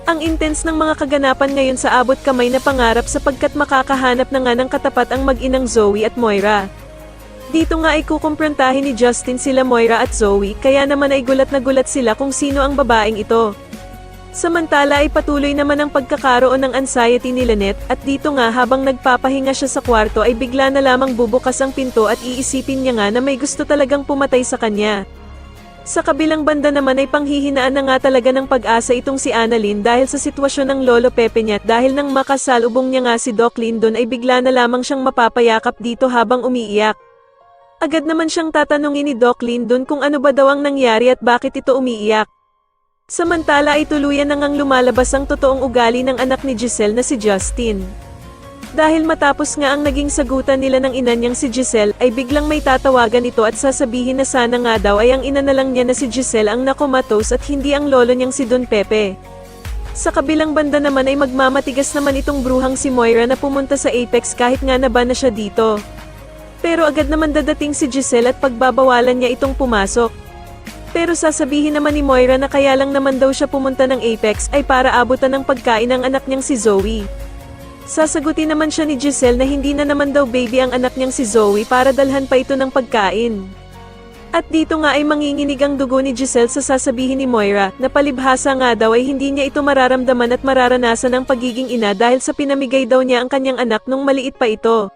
Ang intense ng mga kaganapan ngayon sa abot kamay na pangarap sapagkat makakahanap na nga ng katapat ang mag-inang Zoe at Moira. Dito nga ay kukumprontahin ni Justin sila Moira at Zoe, kaya naman ay gulat na gulat sila kung sino ang babaeng ito. Samantala ay patuloy naman ang pagkakaroon ng anxiety ni Lynette, at dito nga habang nagpapahinga siya sa kwarto ay bigla na lamang bubukas ang pinto at iisipin niya nga na may gusto talagang pumatay sa kanya. Sa kabilang banda naman ay panghihinaan na nga talaga ng pag-asa itong si Annalyn dahil sa sitwasyon ng Lolo Pepe niya, dahil nang makasalubong niya nga si Doc Lyndon ay bigla na lamang siyang mapapayakap dito habang umiiyak. Agad naman siyang tatanungin ni Doc Lyndon kung ano ba daw ang nangyari at bakit ito umiiyak. Samantala ay tuluyan na ngang lumalabas ang totoong ugali ng anak ni Giselle na si Justin. Dahil matapos nga ang naging sagutan nila ng ina niyang si Giselle, ay biglang may tatawagan ito at sasabihin na sana nga daw ay ang ina na lang niya na si Giselle ang nakomatos at hindi ang lolo niyang si Don Pepe. Sa kabilang banda naman ay magmamatigas naman itong bruhang si Moira na pumunta sa Apex kahit nga naba na siya dito. Pero agad naman dadating si Giselle at pagbabawalan niya itong pumasok. Pero sasabihin naman ni Moira na kaya lang naman daw siya pumunta ng Apex ay para abutan ng pagkain ng anak niyang si Zoe. Sasagutin naman siya ni Giselle na hindi na naman daw baby ang anak niyang si Zoe para dalhan pa ito ng pagkain. At dito nga ay manginginig ang dugo ni Giselle sa sasabihin ni Moira, na palibhasa nga daw ay hindi niya ito mararamdaman at mararanasan ang pagiging ina dahil sa pinamigay daw niya ang kanyang anak nung maliit pa ito.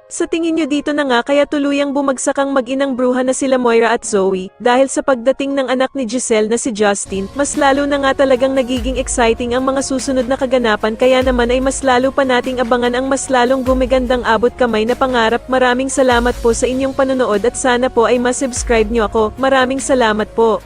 Sa tingin nyo dito na nga kaya tuluyang bumagsak ang mag-inang bruha na sila Moira at Zoe, dahil sa pagdating ng anak ni Giselle na si Justin, mas lalo na nga talagang nagiging exciting ang mga susunod na kaganapan, kaya naman ay mas lalo pa nating abangan ang mas lalong gumigandang abot kamay na pangarap. Maraming salamat po sa inyong panonood at sana po ay masubscribe nyo ako. Maraming salamat po.